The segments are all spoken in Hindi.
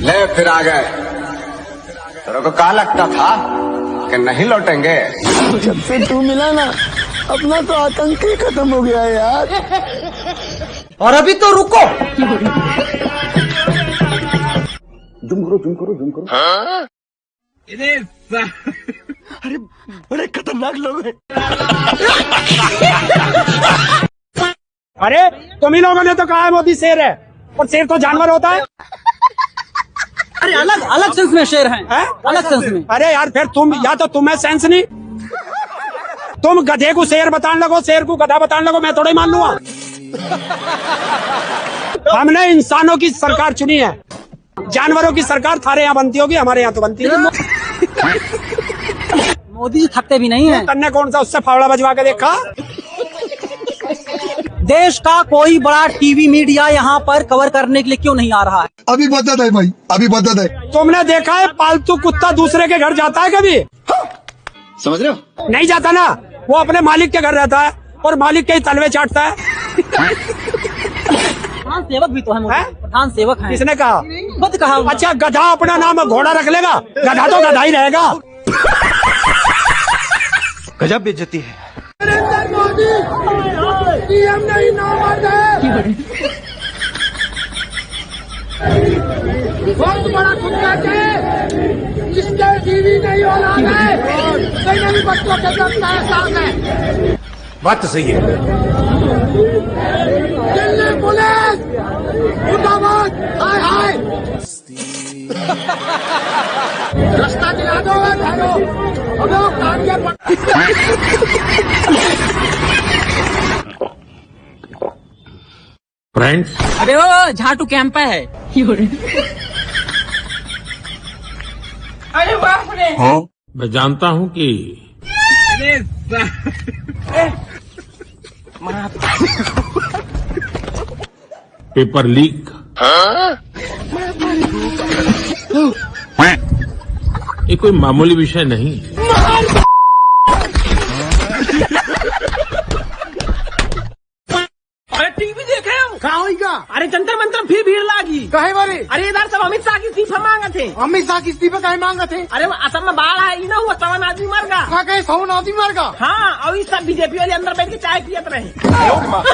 ले फिर आ गए। तेरे को क्या लगता था कि नहीं लौटेंगे? जब से तू मिला ना, अपना तो आतंक ही खत्म हो गया है यार। और अभी तो रुको। जुम करो। हाँ? अरे बड़े खतरनाक लोग हैं। अरे तुम ही लोगों ने तो कहा है मोदी शेर है, और शेर तो जानवर होता है। अरे अलग अलग सेंस में शेर हैं, अलग सेंस में। अरे यार फिर तुम, या तो तुम्हें सेंस नहीं, तुम गधे को शेर बताने लगो, शेर को गधा बताने लगो, मैं थोड़ा ही मान लूंगा। हमने इंसानों की सरकार चुनी है, जानवरों की सरकार थारे यहाँ बनती होगी, हमारे यहाँ तो बनती है। मोदी थकते भी नहीं है। तन्ने कौन सा उससे फावड़ा बजवा के देखा? देश का कोई बड़ा टीवी मीडिया यहाँ पर कवर करने के लिए क्यों नहीं आ रहा है? अभी बदत है भाई, अभी बदत है। तुमने देखा है पालतू कुत्ता दूसरे के घर जाता है कभी? समझ रहे हो? नहीं जाता ना, वो अपने मालिक के घर रहता है और मालिक के ही तलवे चाटता है। प्रधान सेवक भी तो है मोदी, प्रधान सेवक है। किसने कहा? खुद कहा। अच्छा, गधा अपना नाम घोड़ा रख लेगा, गधा तो गधा ही रहेगा। गजब बेइज्जती है। नरेंद्र मोदी पीएम नहीं, नाम बहुत बड़ा कुत्ता है, जिसके टीवी नहीं होना है, कहीं भी बच्चों के साथ है। बात तो सही है। दिल्ली पुलिस मुर्दाबाद, हाय हाय। रास्ता दिला दो, हम लोग फ्रेंड्स, अरे वो झाटू कैंप है। अरे बाप रे। हाँ? मैं जानता हूँ कि पेपर लीक ये कोई मामूली विषय नहीं। अरे टीवी देखे कहा होगा? अरे जंतर मंतर फिर भीड़ लागी। कहे वाले? अरे इधर सब अमित शाह की इस्तीफा मांगे थे। अमित शाह की इस्तीफा कहे मांगा थे? अरे वो असम में बाढ़ आई ना, हुआ 7 आदमी मर गया। कहा कहे 100 आदमी मर गया? हाँ, और इस सब बीजेपी वाले अंदर बैठ के चाय पियत रहे।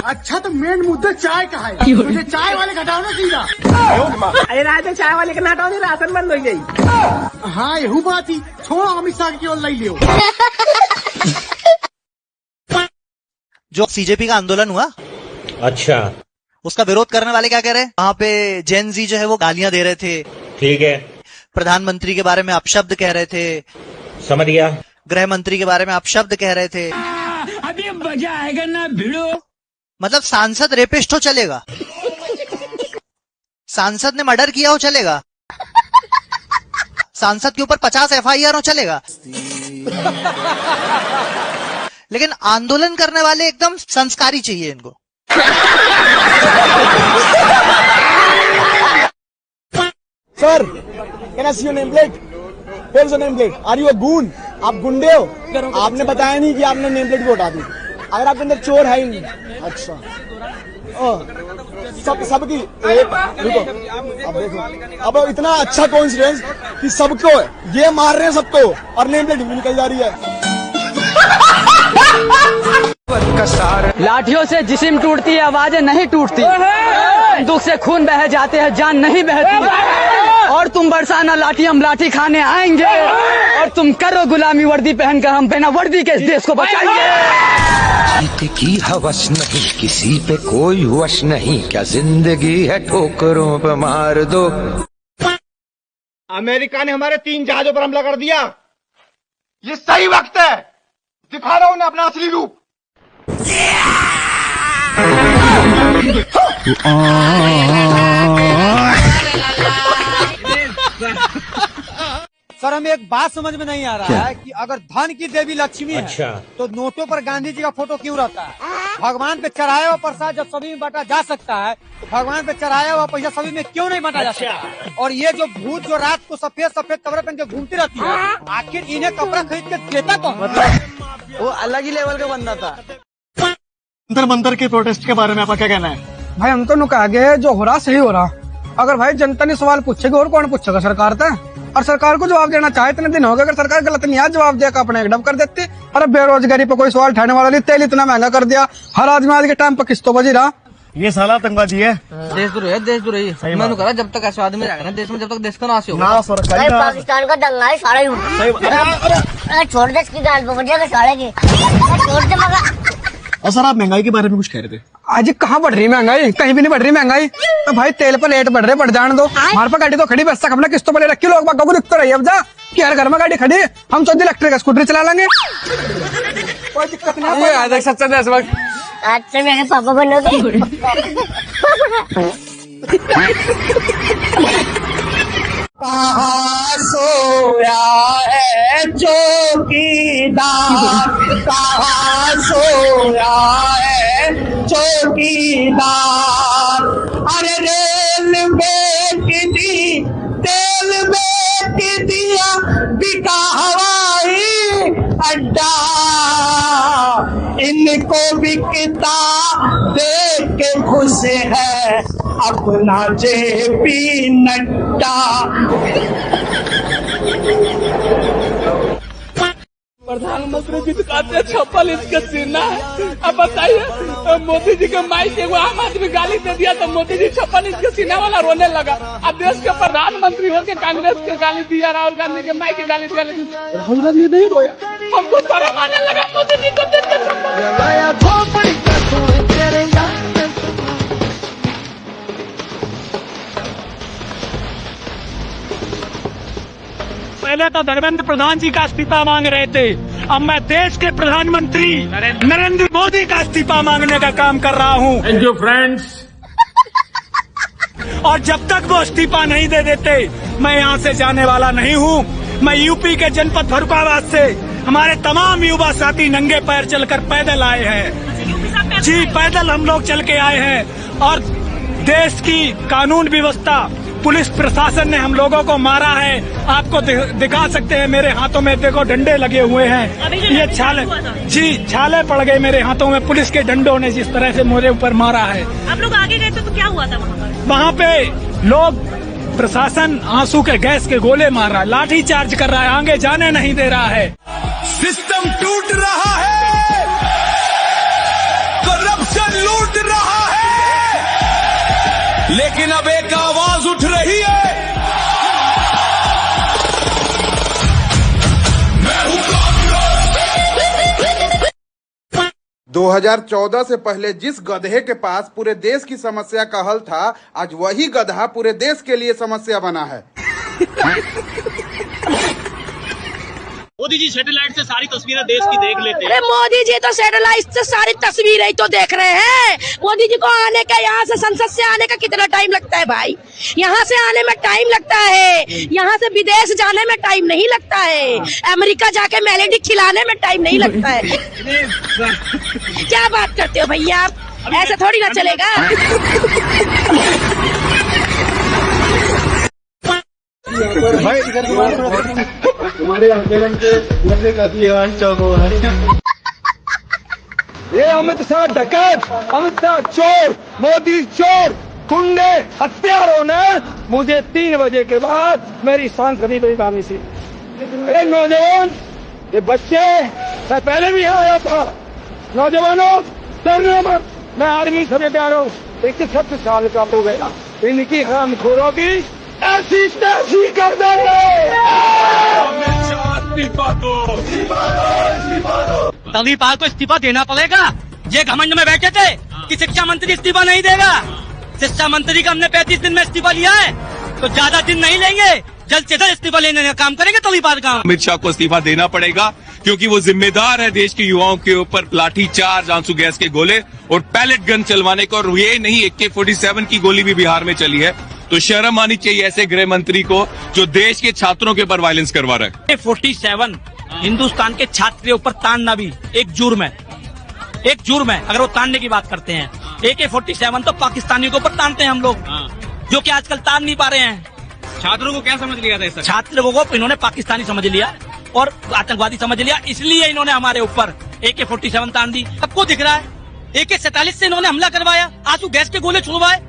अच्छा, तो मेन मुद्दा चाय का है, मुझे चाय वाले घटाओ ना सीधा। अरे राजे चाय वाले के नाटो नहीं, राशन बंद हो गई। हाँ, यही बात ही। छोड़ो अमित शाह की ओर लाई लियो। जो सीजेपी का आंदोलन हुआ, अच्छा, उसका विरोध करने वाले क्या कह रहे हैं? वहाँ पे जेन जी जो है वो गालियां दे रहे थे, ठीक है, प्रधानमंत्री के बारे में अपशब्द कह रहे थे, समझ गया। गृह मंत्री के बारे में अपशब्द कह रहे थे। अभी मजा आएगा ना भिड़ो। मतलब सांसद रेपिस्ट हो चलेगा, सांसद ने मर्डर किया हो चलेगा, सांसद के ऊपर 50 FIR हो चलेगा, लेकिन आंदोलन करने वाले एकदम संस्कारी चाहिए इनको। Sir, can I see your name plate? Where's your name plate? Are you a goon? आप गुंडे हो? आपने बताया नहीं कि आपने नेम प्लेट को हटा दी। अगर आपके अंदर चोर है ही नहीं। अच्छा, सबकी एक रुको, अब देखो, अब इतना अच्छा कोइंसिडेंस कि सबको ये मार रहे हैं सबको, और नेम प्लेट भी निकल जा रही है। लाठियों से जिस्म टूटती है, आवाजें नहीं टूटती। दुख से खून बह जाते हैं, जान नहीं बहती। और तुम बरसाना लाठी, हम लाठी खाने आएंगे। और तुम करो गुलामी वर्दी पहनकर, हम बिना वर्दी के इस देश को बचाएंगे। जीत की हवस नहीं, किसी पे कोई वश नहीं, क्या जिंदगी है ठोकरों पे मार दो। अमेरिका ने हमारे 3 जहाजों पर हमला कर दिया। ये सही वक्त है, दिखा रहा हूं उन्हें अपना असली रूप। सर, हमें एक बात समझ में नहीं आ रहा है कि अगर धन की देवी लक्ष्मी अच्छा, है, तो नोटों पर गांधी जी का फोटो क्यों रहता है? भगवान पे चढ़ाया हुआ प्रसाद जब सभी में बांटा जा सकता है, तो भगवान पे चढ़ाया हुआ पैसा सभी में क्यों नहीं बांटा जा सकता? और ये जो भूत जो रात को सफेद सफेद कपड़े पहन के घूमती रहती है, आखिर इन्हें कपड़ा खरीद के देता कौन? मतलब वो अलग ही लेवल का बंदा था। जंतर मंतर के प्रोटेस्ट के बारे में आपका क्या कहना है? भाई, हमको नुका आगे जो हो रहा सही हो रहा। अगर भाई जनता ने सवाल पूछेगी और कौन पूछेगा? सरकार था। और सरकार को जवाब देना चाहे इतने दिन हो गए, अगर सरकार गलत नहीं आज जवाब दिया अपने एकदम कर देते। अरे बेरोजगारी पे कोई सवाल उठाने वाला नहीं, तेल इतना महंगा कर दिया, हर आदमी आज के टाइम पे किस्तों बजी रहा। ये साला आतंकवादी है। देशद्रोही मैंने कहा जब तक ऐसे आदमी रहेगा ना देश में, जब तक देश का नाश होगा। पाकिस्तान का दंगा है सारा ही। छोड़ दे इसकी गाल बजेगा साले की, छोड़ दे मगर। और सर आप महंगाई के बारे में कुछ कह रहे थे। आज कहाँ बढ़ रही महंगाई? कहीं भी नहीं बढ़ रही महंगाई। तो भाई तेल पर रेट बढ़ रहे, बढ़ जाने दो। हमारे पास गाड़ी तो खड़ी, बस तक अपना किस्तों पर ले रखी, लोग बागों को दिखते रही। अब जा कि हर घर में गाड़ी खड़ी, हम तो इलेक्ट्रिक स्कूटर चला लेंगे, कोई दिक्कत नहीं। सच्चा देशभक्त आज से मेरे पापा बनोगे। कहाँ सोया है चौकीदार, कहाँ सोया है चौकीदार। अरे रेल बेच दी, तेल बेच दिया, बिका हवाई अड्डा। इनको बिकता देख के खुश है अपना जेपी नड्डा। प्रधानमंत्री जी दिखाते 56 इंच का सीना है। अब बताइए मोदी जी के माइक एगो आम आदमी गाली दे दिया तो मोदी जी 56 इंच का सीना वाला रोने लगा। अब देश के प्रधानमंत्री हो के कांग्रेस के गाली दिया, राहुल गांधी के माइक के गाली दिया, लेकिन राहुल गांधी नहीं रोया। हमको शर्म आने लगा मोदी जी को देख के। पहले तो धर्मेंद्र प्रधान जी का इस्तीफा मांग रहे थे, अब मैं देश के प्रधानमंत्री नरेंद्र मोदी का इस्तीफा मांगने का काम कर रहा हूँ। Thank you friends. और जब तक वो इस्तीफा नहीं दे देते मैं यहाँ से जाने वाला नहीं हूँ। मैं यूपी के जनपद फर्रुखाबाद से हमारे तमाम युवा साथी नंगे पैर चलकर पैदल आए हैं। जी पैदल हम लोग चल के आए हैं और देश की कानून व्यवस्था, पुलिस प्रशासन ने हम लोगों को मारा है। आपको दिखा सकते हैं, मेरे हाथों में देखो डंडे लगे हुए हैं। ये छाले, जी छाले पड़ गए मेरे हाथों में, पुलिस के डंडों ने जिस तरह से मेरे ऊपर मारा है। आप लोग आगे गए तो क्या हुआ था वहाँ पर? वहाँ पे लोग, प्रशासन आंसू के गैस के गोले मार रहा है, लाठी चार्ज कर रहा है, आगे जाने नहीं दे रहा है। सिस्टम टूट रहा है, करप्शन लूट रहा है, लेकिन अब एक आवाज उठ रही है। 2014 से पहले जिस गधे के पास पूरे देश की समस्या का हल था, आज वही गधा पूरे देश के लिए समस्या बना है। मोदी जी सैटेलाइट से सारी तस्वीरें देश की देख लेते हैं। अरे मोदी जी तो सैटेलाइट से सारी तस्वीरें ही तो देख रहे हैं। मोदी जी को आने का, यहाँ से संसद से आने का कितना टाइम लगता है भाई? यहाँ से आने में टाइम लगता है, यहाँ से विदेश जाने में टाइम नहीं लगता है, अमेरिका जाके मेलेडी खिलाने में टाइम नहीं लगता है। क्या बात करते हो भैया आप? ऐसा थोड़ी ना चलेगा। हमारे आंदोलन के ये अमित शाह डकैत, अमित शाह चोर, मोदी चोर, गुंडे, हत्यारों ने मुझे 3 बजे के बाद मेरी सांसदी में गामी थी। ये नौजवान, ये बच्चे, मैं पहले भी आया था। नौजवानों डरना मत, मैं आर्मी से तैयार हूँ। 61 साल का हो गया, इनकी हरामखोरों की ऐसी तैसी कर देंगे। तलीपाल को इस्तीफा देना पड़ेगा। ये घमंड में बैठे थे कि शिक्षा मंत्री इस्तीफा नहीं देगा। शिक्षा मंत्री का हमने 35 दिन में इस्तीफा लिया है, तो ज्यादा दिन नहीं लेंगे, जल्द से जल्द इस्तीफा लेने का काम करेंगे तलीपाल का। अमित शाह को इस्तीफा देना पड़ेगा क्योंकि वो जिम्मेदार है देश के युवाओं के ऊपर लाठी चार्ज, आंसू गैस के गोले और पैलेट गन चलवाने को। और ये नहीं, AK-47 की गोली भी बिहार में चली है। तो शर्म आनी चाहिए ऐसे गृह मंत्री को जो देश के छात्रों के ऊपर वायलेंस करवा रहा है। AK-47 हिंदुस्तान के छात्र के ऊपर तानना भी एक जुर्म है, एक जुर्म है अगर वो तानने की बात करते हैं। AK-47 तो पाकिस्तानियों के ऊपर तानते हैं हम लोग, जो कि आजकल तान नहीं पा रहे हैं। छात्रों को क्या समझ लिया था इस? छात्रों को इन्होंने पाकिस्तानी समझ लिया और आतंकवादी समझ लिया, इसलिए इन्होंने हमारे ऊपर AK-47 तान दी। सबको दिख रहा है AK-47 से इन्होंने हमला करवाया, आंसू गैस के गोले छुड़वाए।